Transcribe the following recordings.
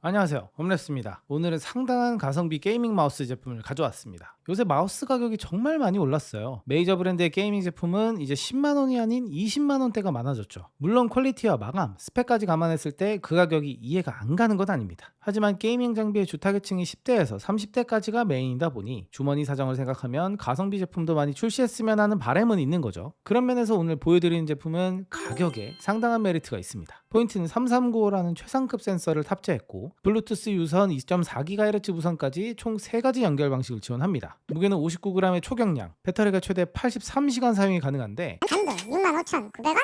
안녕하세요, 홈레스입니다. 오늘은 상당한 가성비 게이밍 마우스 제품을 가져왔습니다. 요새 마우스 가격이 정말 많이 올랐어요. 메이저 브랜드의 게이밍 제품은 이제 10만원이 아닌 20만원대가 많아졌죠. 물론 퀄리티와 마감, 스펙까지 감안했을 때 그 가격이 이해가 안 가는 건 아닙니다. 하지만 게이밍 장비의 주타겟층이 10대에서 30대까지가 메인이다 보니 주머니 사정을 생각하면 가성비 제품도 많이 출시했으면 하는 바람은 있는 거죠. 그런 면에서 오늘 보여드리는 제품은 가격에 상당한 메리트가 있습니다. 포인트는 3395라는 최상급 센서를 탑재했고 블루투스 유선 2.4GHz 무선까지 총 3가지 연결 방식을 지원합니다. 무게는 59g의 초경량, 배터리가 최대 83시간 사용이 가능한데 단돈 65,900원?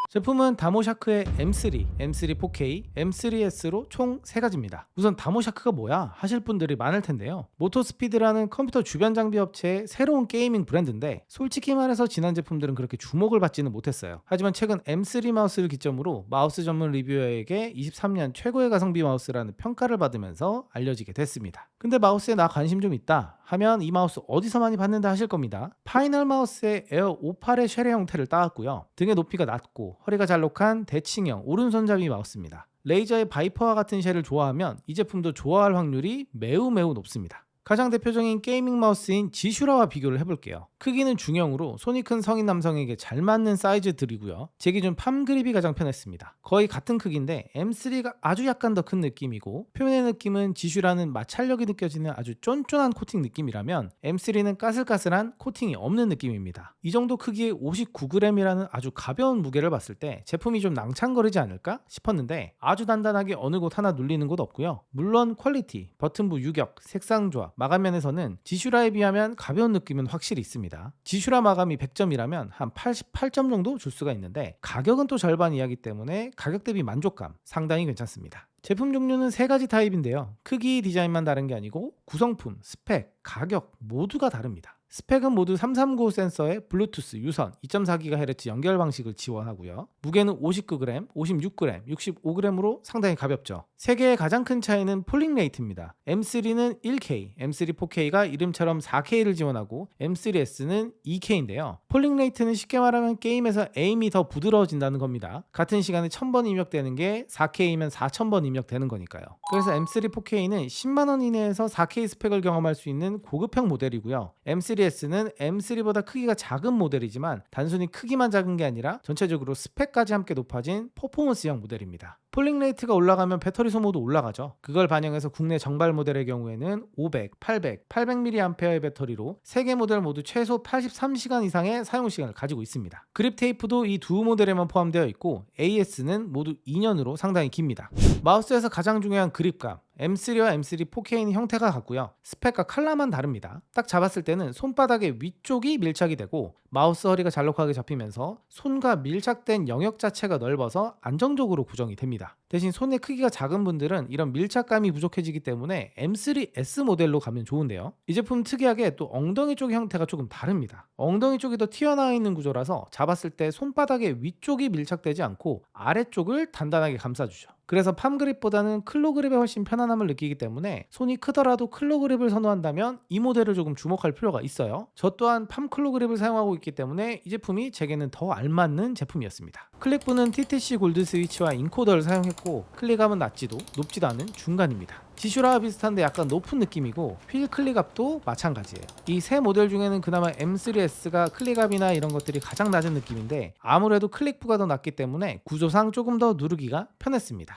제품은 다모샤크의 M3, M3 4K, M3S로 총 3가지입니다. 우선 다모샤크가 뭐야? 하실 분들이 많을 텐데요. 모토스피드라는 컴퓨터 주변 장비 업체의 새로운 게이밍 브랜드인데 솔직히 말해서 지난 제품들은 그렇게 주목을 받지는 못했어요. 하지만 최근 M3 마우스를 기점으로 마우스 전문 리뷰어에게 23년 최고의 가성비 마우스라는 평가를 받으면서 알려지게 됐습니다. 근데 마우스에 나 관심 좀 있다 하면 이 마우스 어디서 많이 봤는다 하실 겁니다. 파이널 마우스의 에어 58의 쉐레 형태를 따왔고요. 등의 높이가 낮고 허리가 잘록한 대칭형 오른손잡이 마우스입니다. 레이저의 바이퍼와 같은 쉘을 좋아하면 이 제품도 좋아할 확률이 매우 높습니다. 가장 대표적인 게이밍 마우스인 지슈라와 비교를 해볼게요. 크기는 중형으로 손이 큰 성인 남성에게 잘 맞는 사이즈들이고요. 제 기준 팜 그립이 가장 편했습니다. 거의 같은 크기인데 M3가 아주 약간 더 큰 느낌이고 표면의 느낌은 지슈라는 마찰력이 느껴지는 아주 쫀쫀한 코팅 느낌이라면 M3는 까슬까슬한 코팅이 없는 느낌입니다. 이 정도 크기의 59g이라는 아주 가벼운 무게를 봤을 때 제품이 좀 낭창거리지 않을까 싶었는데 아주 단단하게 어느 곳 하나 눌리는 곳 없고요. 물론 퀄리티, 버튼부 유격, 색상 조합, 마감 면에서는 지슈라에 비하면 가벼운 느낌은 확실히 있습니다. 지슈라 마감이 100점이라면 한 88점 정도 줄 수가 있는데 가격은 또 절반 이하기 때문에 가격 대비 만족감 상당히 괜찮습니다. 제품 종류는 3가지 타입인데요. 크기, 디자인만 다른 게 아니고 구성품, 스펙, 가격 모두가 다릅니다. 스펙은 모두 3395 센서에 블루투스 유선 2.4GHz 연결 방식을 지원하고요. 무게는 59g, 56g, 65g으로 상당히 가볍죠. 세 개의 가장 큰 차이는 폴링 레이트입니다. M3는 1K, M3 4K가 이름처럼 4K를 지원하고 M3S는 2K인데요. 폴링 레이트는 쉽게 말하면 게임에서 에임이 더 부드러워진다는 겁니다. 같은 시간에 1000번 입력되는 게 4K면 4000번 입력되는 거니까요. 그래서 M3 4K는 10만원 이내에서 4K 스펙을 경험할 수 있는 고급형 모델이고요. M3S는 M3보다 크기가 작은 모델이지만 단순히 크기만 작은 게 아니라 전체적으로 스펙까지 함께 높아진 퍼포먼스형 모델입니다. 폴링 레이트가 올라가면 배터리 소모도 올라가죠. 그걸 반영해서 국내 정발 모델의 경우에는 500, 800, 800mAh의 배터리로 3개 모델 모두 최소 83시간 이상의 사용 시간을 가지고 있습니다. 그립 테이프도 이 두 모델에만 포함되어 있고 AS는 모두 2년으로 상당히 깁니다. 마우스에서 가장 중요한 그립감, M3와 M3 4K는 형태가 같고요. 스펙과 컬러만 다릅니다. 딱 잡았을 때는 손바닥의 위쪽이 밀착이 되고 마우스 허리가 잘록하게 잡히면서 손과 밀착된 영역 자체가 넓어서 안정적으로 구정이 됩니다. 대신 손의 크기가 작은 분들은 이런 밀착감이 부족해지기 때문에 M3S 모델로 가면 좋은데요. 이 제품 특이하게 또 엉덩이 쪽 형태가 조금 다릅니다. 엉덩이 쪽이 더 튀어나와 있는 구조라서 잡았을 때 손바닥의 위쪽이 밀착되지 않고 아래쪽을 단단하게 감싸주죠. 그래서 팜 그립보다는 클로 그립에 훨씬 편안함을 느끼기 때문에 손이 크더라도 클로 그립을 선호한다면 이 모델을 조금 주목할 필요가 있어요. 저 또한 팜 클로 그립을 사용하고 있기 때문에 이 제품이 제게는 더 알맞는 제품이었습니다. 클릭부는 TTC 골드 스위치와 인코더를 사용했고 클릭감은 낮지도 높지도 않은 중간입니다. 지슈라와 비슷한데 약간 높은 느낌이고 휠 클릭압도 마찬가지예요. 이 세 모델 중에는 그나마 M3S가 클릭압이나 이런 것들이 가장 낮은 느낌인데 아무래도 클릭부가 더 낮기 때문에 구조상 조금 더 누르기가 편했습니다.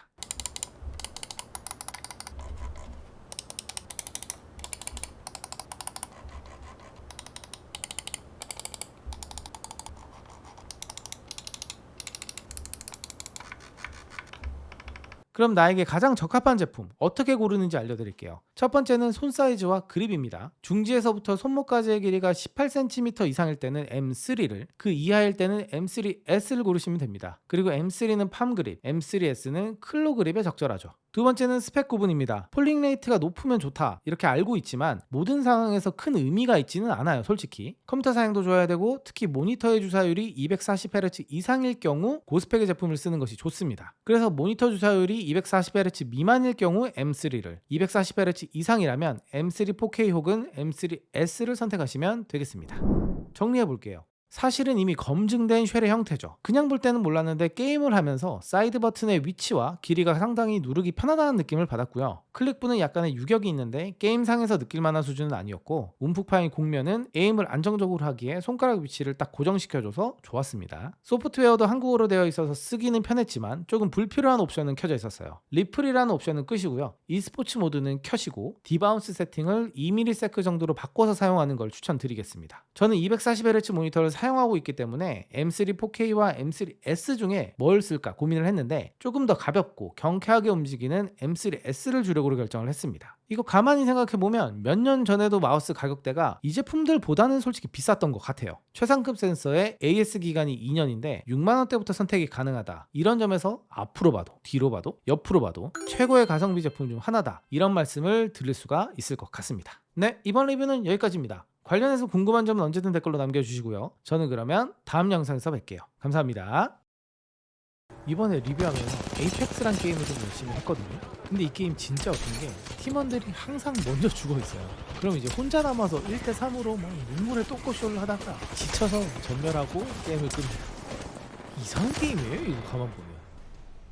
그럼 나에게 가장 적합한 제품 어떻게 고르는지 알려드릴게요. 첫 번째는 손 사이즈와 그립입니다. 중지에서부터 손목까지의 길이가 18cm 이상일 때는 M3를, 그 이하일 때는 M3S를 고르시면 됩니다. 그리고 M3는 팜 그립, M3S는 클로 그립에 적절하죠. 두 번째는 스펙 구분입니다. 폴링 레이트가 높으면 좋다 이렇게 알고 있지만 모든 상황에서 큰 의미가 있지는 않아요. 솔직히 컴퓨터 사양도 좋아야 되고 특히 모니터의 주사율이 240Hz 이상일 경우 고스펙의 제품을 쓰는 것이 좋습니다. 그래서 모니터 주사율이 240Hz 미만일 경우 M3를, 240Hz 이상이라면 M3 4K 혹은 M3S를 선택하시면 되겠습니다. 정리해 볼게요. 사실은 이미 검증된 쉘의 형태죠. 그냥 볼 때는 몰랐는데 게임을 하면서 사이드 버튼의 위치와 길이가 상당히 누르기 편하다는 느낌을 받았고요. 클릭부는 약간의 유격이 있는데 게임상에서 느낄 만한 수준은 아니었고, 움푹 파인 곡면은 에임을 안정적으로 하기에 손가락 위치를 딱 고정시켜줘서 좋았습니다. 소프트웨어도 한국어로 되어 있어서 쓰기는 편했지만 조금 불필요한 옵션은 켜져 있었어요. 리플이라는 옵션은 끄시고요. e스포츠 모드는 켜시고 디바운스 세팅을 2ms 정도로 바꿔서 사용하는 걸 추천드리겠습니다. 저는 240Hz 모니터를 사용하고 있기 때문에 M3 4K와 M3S 중에 뭘 쓸까 고민을 했는데, 조금 더 가볍고 경쾌하게 움직이는 M3S를 주력으로 결정을 했습니다. 이거 가만히 생각해보면 몇 년 전에도 마우스 가격대가 이 제품들보다는 솔직히 비쌌던 것 같아요. 최상급 센서에 AS 기간이 2년인데 6만원대부터 선택이 가능하다. 이런 점에서 앞으로 봐도 뒤로 봐도 옆으로 봐도 최고의 가성비 제품 중 하나다, 이런 말씀을 드릴 수가 있을 것 같습니다. 네, 이번 리뷰는 여기까지입니다. 관련해서 궁금한 점은 언제든 댓글로 남겨주시고요. 저는 그러면 다음 영상에서 뵐게요. 감사합니다. 이번에 리뷰하면서 에이펙스란 게임을 좀 열심히 했거든요. 근데 이 게임 진짜 웃긴 게 팀원들이 항상 먼저 죽어 있어요. 그럼 이제 혼자 남아서 1대3으로 막 눈물의 똥꼬쇼를 하다가 지쳐서 전멸하고 게임을 끕니다. 이상한 게임이에요, 이거 가만 보면.